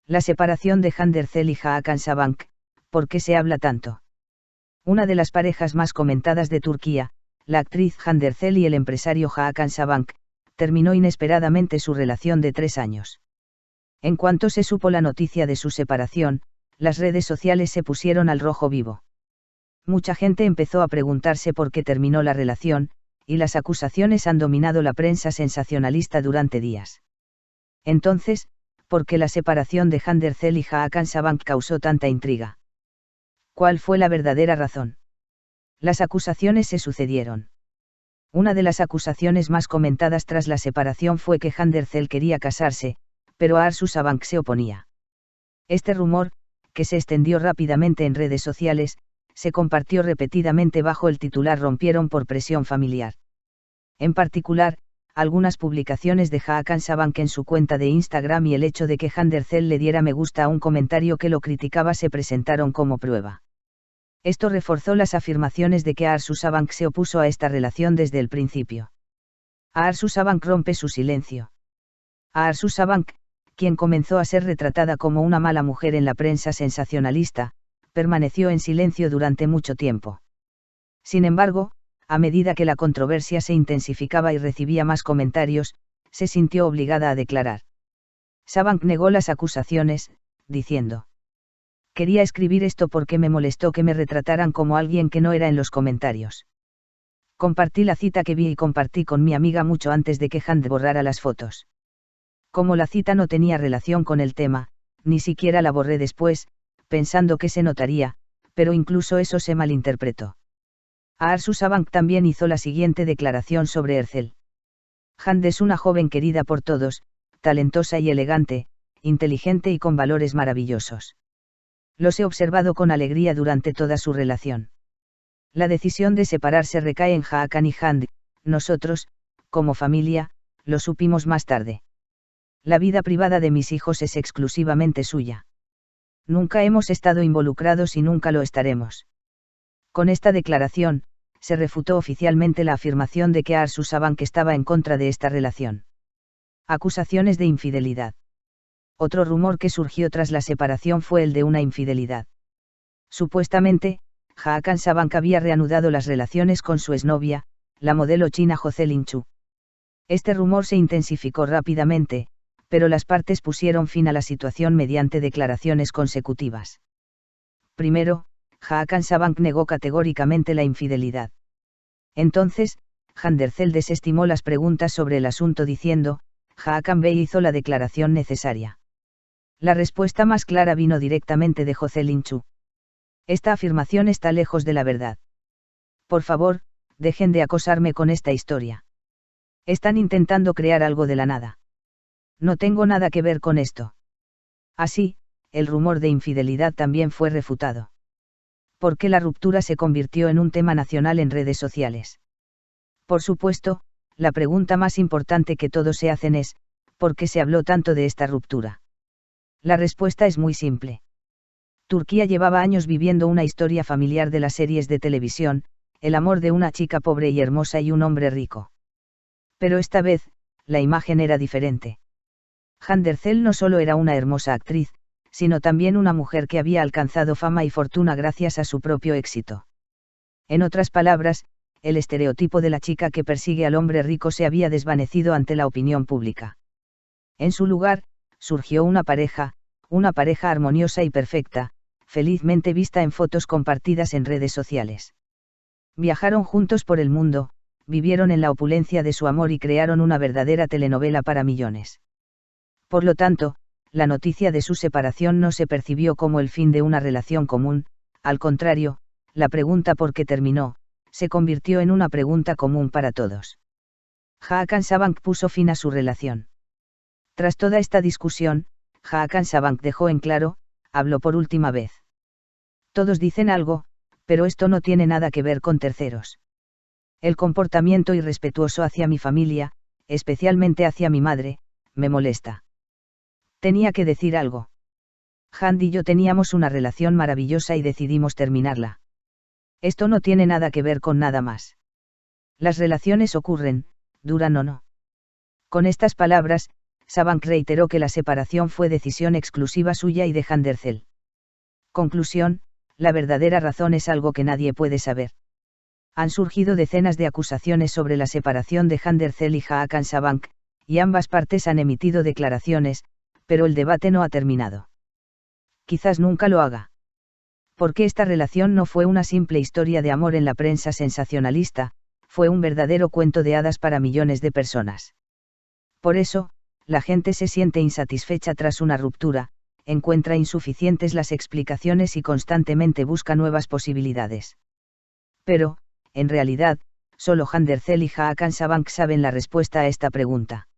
La separación de Handercel y Hakan Sabank, ¿por qué se habla tanto? Una de las parejas más comentadas de Turquía, la actriz Handercel y el empresario Hakan Sabank, terminó inesperadamente su relación de 3 años. En cuanto se supo la noticia de su separación, las redes sociales se pusieron al rojo vivo. Mucha gente empezó a preguntarse por qué terminó la relación, y las acusaciones han dominado la prensa sensacionalista durante días. Entonces, ¿por qué la separación de Handercel y Hakan Sabank causó tanta intriga? ¿Cuál fue la verdadera razón? Las acusaciones se sucedieron. Una de las acusaciones más comentadas tras la separación fue que Handercel quería casarse, pero Arzu Sabank se oponía. Este rumor, que se extendió rápidamente en redes sociales, se compartió repetidamente bajo el titular "Rompieron por presión familiar". En particular, algunas publicaciones de Hakan Sabank en su cuenta de Instagram y el hecho de que Handercel le diera me gusta a un comentario que lo criticaba se presentaron como prueba. Esto reforzó las afirmaciones de que Arzu Sabank se opuso a esta relación desde el principio. Arzu Sabank rompe su silencio. Arzu Sabank, quien comenzó a ser retratada como una mala mujer en la prensa sensacionalista, permaneció en silencio durante mucho tiempo. Sin embargo, a medida que la controversia se intensificaba y recibía más comentarios, se sintió obligada a declarar. Sabank negó las acusaciones, diciendo: "Quería escribir esto porque me molestó que me retrataran como alguien que no era en los comentarios. Compartí la cita que vi y compartí con mi amiga mucho antes de que Hand borrara las fotos. Como la cita no tenía relación con el tema, ni siquiera la borré después, pensando que se notaría, pero incluso eso se malinterpretó". Arzu Sabank también hizo la siguiente declaración sobre Ercel. "Hand es una joven querida por todos, talentosa y elegante, inteligente y con valores maravillosos. Los he observado con alegría durante toda su relación. La decisión de separarse recae en Hakan y Hand, nosotros, como familia, lo supimos más tarde. La vida privada de mis hijos es exclusivamente suya. Nunca hemos estado involucrados y nunca lo estaremos". Con esta declaración, se refutó oficialmente la afirmación de que Arzu Sabank estaba en contra de esta relación. Acusaciones de infidelidad. Otro rumor que surgió tras la separación fue el de una infidelidad. Supuestamente, Hakan Sabank había reanudado las relaciones con su exnovia, la modelo china Jocelyn Chu. Este rumor se intensificó rápidamente, pero las partes pusieron fin a la situación mediante declaraciones consecutivas. Primero, Hakan Sabank negó categóricamente la infidelidad. Entonces, Handercel desestimó las preguntas sobre el asunto diciendo: "Hakan Bey hizo la declaración necesaria". La respuesta más clara vino directamente de Jocelyn Chu. Esta afirmación está lejos de la verdad. Por favor, dejen de acosarme con esta historia. Están intentando crear algo de la nada. No tengo nada que ver con esto. Así, el rumor de infidelidad también fue refutado. ¿Por qué la ruptura se convirtió en un tema nacional en redes sociales? Por supuesto, la pregunta más importante que todos se hacen es: ¿por qué se habló tanto de esta ruptura? La respuesta es muy simple. Turquía llevaba años viviendo una historia familiar de las series de televisión, el amor de una chica pobre y hermosa y un hombre rico. Pero esta vez, la imagen era diferente. Handercel no solo era una hermosa actriz, sino también una mujer que había alcanzado fama y fortuna gracias a su propio éxito. En otras palabras, el estereotipo de la chica que persigue al hombre rico se había desvanecido ante la opinión pública. En su lugar, surgió una pareja armoniosa y perfecta, felizmente vista en fotos compartidas en redes sociales. Viajaron juntos por el mundo, vivieron en la opulencia de su amor y crearon una verdadera telenovela para millones. Por lo tanto, la noticia de su separación no se percibió como el fin de una relación común, al contrario, la pregunta por qué terminó, se convirtió en una pregunta común para todos. Hakan Sabank puso fin a su relación. Tras toda esta discusión, Hakan Sabank dejó en claro: habló por última vez. Todos dicen algo, pero esto no tiene nada que ver con terceros. El comportamiento irrespetuoso hacia mi familia, especialmente hacia mi madre, me molesta. Tenía que decir algo. Hand y yo teníamos una relación maravillosa y decidimos terminarla. Esto no tiene nada que ver con nada más. Las relaciones ocurren, duran o no. Con estas palabras, Sabank reiteró que la separación fue decisión exclusiva suya y de Handercel. Conclusión: la verdadera razón es algo que nadie puede saber. Han surgido decenas de acusaciones sobre la separación de Handercel y Hakan Sabank, y ambas partes han emitido declaraciones, pero el debate no ha terminado. Quizás nunca lo haga. Porque esta relación no fue una simple historia de amor en la prensa sensacionalista, fue un verdadero cuento de hadas para millones de personas. Por eso, la gente se siente insatisfecha tras una ruptura, encuentra insuficientes las explicaciones y constantemente busca nuevas posibilidades. Pero, en realidad, solo Handercel y Hakan Sabank saben la respuesta a esta pregunta.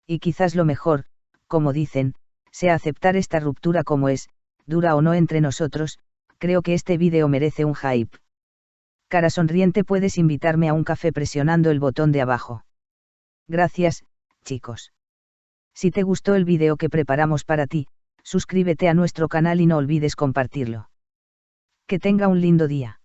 Y quizás lo mejor, como dicen, sea aceptar esta ruptura como es, dura o no entre nosotros. Creo que este vídeo merece un hype. Cara sonriente, puedes invitarme a un café presionando el botón de abajo. Gracias, chicos. Si te gustó el vídeo que preparamos para ti, suscríbete a nuestro canal y no olvides compartirlo. Que tenga un lindo día.